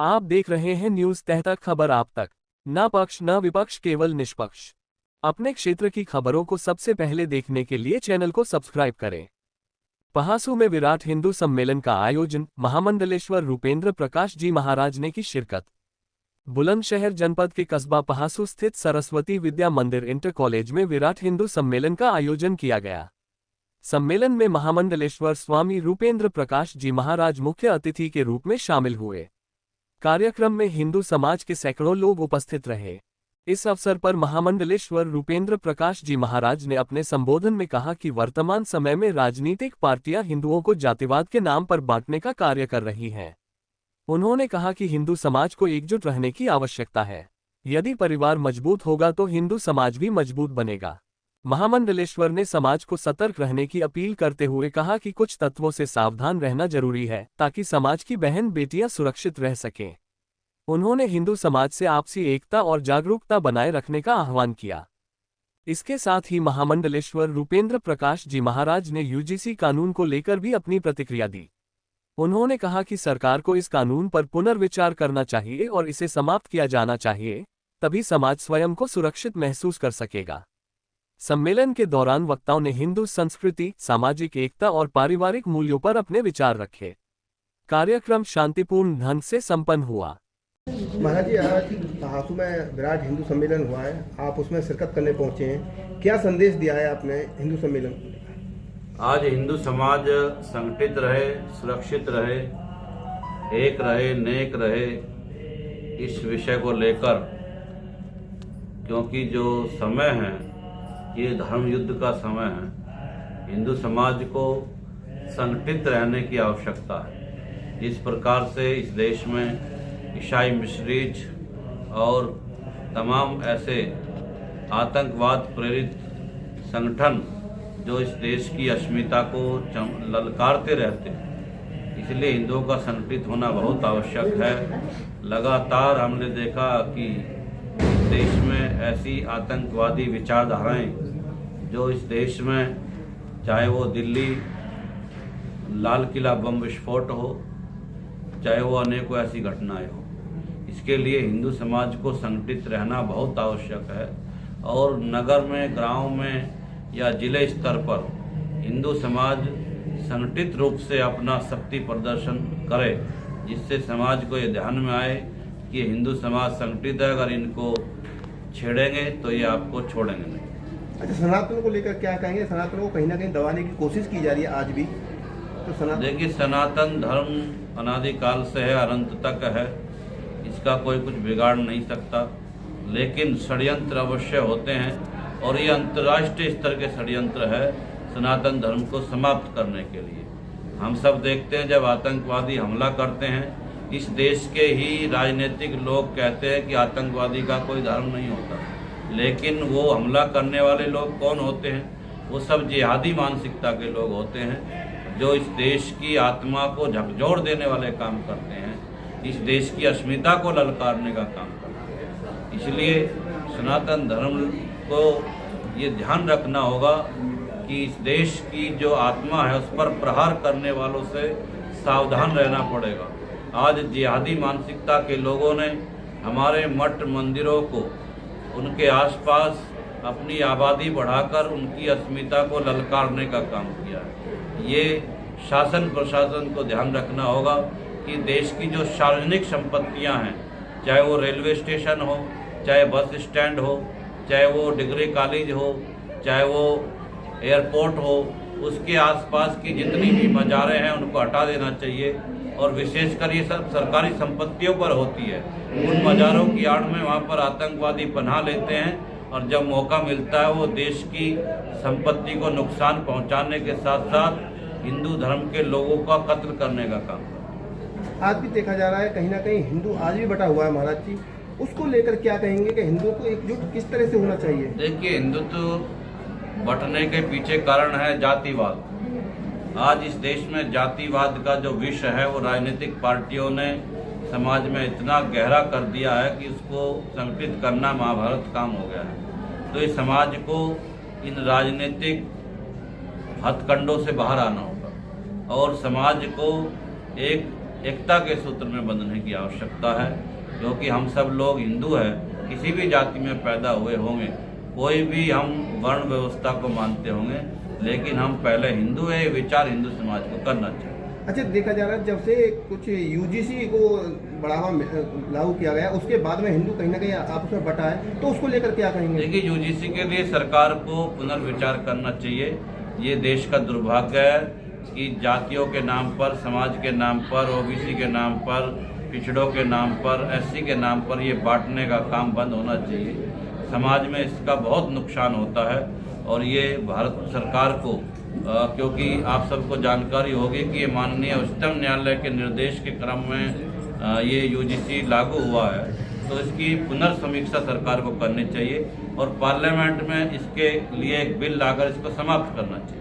आप देख रहे हैं न्यूज तहतक, खबर आप तक। न पक्ष न विपक्ष, केवल निष्पक्ष। अपने क्षेत्र की खबरों को सबसे पहले देखने के लिए चैनल को सब्सक्राइब करें। पहासू में विराट हिंदू सम्मेलन का आयोजन, महामंडलेश्वर रूपेंद्र प्रकाश जी महाराज ने की शिरकत। बुलंदशहर जनपद के कस्बा पहासू स्थित सरस्वती विद्या मंदिर इंटर कॉलेज में विराट हिंदू सम्मेलन का आयोजन किया गया। सम्मेलन में महामंडलेश्वर स्वामी रूपेंद्र प्रकाश जी महाराज मुख्य अतिथि के रूप में शामिल हुए। कार्यक्रम में हिंदू समाज के सैकड़ों लोग उपस्थित रहे। इस अवसर पर महामंडलेश्वर रूपेंद्र प्रकाश जी महाराज ने अपने संबोधन में कहा कि वर्तमान समय में राजनीतिक पार्टियां हिंदुओं को जातिवाद के नाम पर बांटने का कार्य कर रही हैं। उन्होंने कहा कि हिंदू समाज को एकजुट रहने की आवश्यकता है। यदि परिवार मजबूत होगा तो हिंदू समाज भी मजबूत बनेगा। महामंडलेश्वर ने समाज को सतर्क रहने की अपील करते हुए कहा कि कुछ तत्वों से सावधान रहना जरूरी है ताकि समाज की बहन बेटियां सुरक्षित रह सकें। उन्होंने हिंदू समाज से आपसी एकता और जागरूकता बनाए रखने का आह्वान किया। इसके साथ ही महामंडलेश्वर रूपेंद्र प्रकाश जी महाराज ने यूजीसी कानून को लेकर भी अपनी प्रतिक्रिया दी। उन्होंने कहा कि सरकार को इस कानून पर पुनर्विचार करना चाहिए और इसे समाप्त किया जाना चाहिए, तभी समाज स्वयं को सुरक्षित महसूस कर सकेगा। सम्मेलन के दौरान वक्ताओं ने हिंदू संस्कृति, सामाजिक एकता और पारिवारिक मूल्यों पर अपने विचार रखे। कार्यक्रम शांतिपूर्ण ढंग से संपन्न हुआ। महाराज जी, आज पहासू में विराट हिंदू सम्मेलन हुआ है, आप उसमें शिरकत करने पहुंचे हैं, क्या संदेश दिया है आपने हिंदू सम्मेलन को? आज हिंदू समाज संगठित रहे, सुरक्षित रहे, एक रहे, नेक रहे, इस विषय को लेकर, क्योंकि जो समय है ये धर्म युद्ध का समय है। हिंदू समाज को संगठित रहने की आवश्यकता है। इस प्रकार से इस देश में ईसाई मिशनरीज और तमाम ऐसे आतंकवाद प्रेरित संगठन जो इस देश की अस्मिता को ललकारते रहते हैं, इसलिए हिंदुओं का संगठित होना बहुत आवश्यक है। लगातार हमने देखा कि देश में ऐसी आतंकवादी विचारधाराएं जो इस देश में, चाहे वो दिल्ली लाल किला बम विस्फोट हो, चाहे वो अनेकों ऐसी घटनाएं हो, इसके लिए हिंदू समाज को संगठित रहना बहुत आवश्यक है। और नगर में, गांव में या जिले स्तर पर हिंदू समाज संगठित रूप से अपना शक्ति प्रदर्शन करे, जिससे समाज को ये ध्यान में आए कि हिंदू समाज संगठित है, अगर इनको छेड़ेंगे तो ये आपको छोड़ेंगे नहीं। अच्छा, सनातन को लेकर क्या कहेंगे? सनातन को कहीं ना कहीं दबाने की कोशिश की जा रही है आज भी, तो सनातन, देखिए, सनातन धर्म अनादिकाल से है, अनंत तक है, इसका कोई कुछ बिगाड़ नहीं सकता। लेकिन षड्यंत्र अवश्य होते हैं और ये अंतर्राष्ट्रीय स्तर के षड्यंत्र है सनातन धर्म को समाप्त करने के लिए। हम सब देखते हैं जब आतंकवादी हमला करते हैं, इस देश के ही राजनीतिक लोग कहते हैं कि आतंकवादी का कोई धर्म नहीं होता, लेकिन वो हमला करने वाले लोग कौन होते हैं? वो सब जिहादी मानसिकता के लोग होते हैं जो इस देश की आत्मा को झकझोर देने वाले काम करते हैं, इस देश की अस्मिता को ललकारने का काम करते हैं। इसलिए सनातन धर्म को ये ध्यान रखना होगा कि इस देश की जो आत्मा है उस पर प्रहार करने वालों से सावधान रहना पड़ेगा। आज जिहादी मानसिकता के लोगों ने हमारे मठ मंदिरों को, उनके आसपास अपनी आबादी बढ़ाकर उनकी अस्मिता को ललकारने का काम किया है। ये शासन प्रशासन को ध्यान रखना होगा कि देश की जो सार्वजनिक संपत्तियां हैं, चाहे वो रेलवे स्टेशन हो, चाहे बस स्टैंड हो, चाहे वो डिग्री कॉलेज हो, चाहे वो एयरपोर्ट हो, उसके आसपास की जितनी भी मज़ारें हैं उनको हटा देना चाहिए। और विशेषकर ये सब सरकारी संपत्तियों पर होती है। उन मज़ारों की आड़ में वहाँ पर आतंकवादी पनाह लेते हैं और जब मौका मिलता है वो देश की संपत्ति को नुकसान पहुँचाने के साथ साथ हिंदू धर्म के लोगों का कत्ल करने का काम करते हैं। आज भी देखा जा रहा है कहीं ना कहीं हिंदू आज भी बटा हुआ है। महाराज जी, उसको लेकर क्या कहेंगे कि हिंदुओं को एकजुट किस तरह से होना चाहिए? देखिए, हिंदुत्व बंटने के पीछे कारण है जातिवाद। आज इस देश में जातिवाद का जो विष है वो राजनीतिक पार्टियों ने समाज में इतना गहरा कर दिया है कि उसको संगठित करना महाभारत काम हो गया है। तो इस समाज को इन राजनीतिक हथकंडों से बाहर आना होगा और समाज को एक एकता के सूत्र में बंधने की आवश्यकता है, क्योंकि हम सब लोग हिंदू हैं, किसी भी जाति में पैदा हुए होंगे, कोई भी हम वर्ण व्यवस्था को मानते होंगे, लेकिन हम पहले हिंदू है, विचार हिंदू समाज को करना चाहिए। अच्छा, देखा जा रहा है जब से कुछ यूजीसी को बढ़ावा लागू किया गया, उसके बाद में हिंदू कहीं ना कहीं आपस में बटा है, तो उसको लेकर क्या कहेंगे? देखिए, यूजीसी के लिए सरकार को पुनर्विचार करना चाहिए। ये देश का दुर्भाग्य है कि जातियों के नाम पर, समाज के नाम पर, ओबीसी के नाम पर, पिछड़ों के नाम पर, एससी के नाम पर ये बांटने का काम बंद होना चाहिए। समाज में इसका बहुत नुकसान होता है और ये भारत सरकार को क्योंकि आप सबको जानकारी होगी कि ये माननीय उच्चतम न्यायालय के निर्देश के क्रम में ये यूजीसी लागू हुआ है, तो इसकी पुनर्समीक्षा सरकार को करनी चाहिए और पार्लियामेंट में इसके लिए एक बिल लाकर इसको समाप्त करना चाहिए।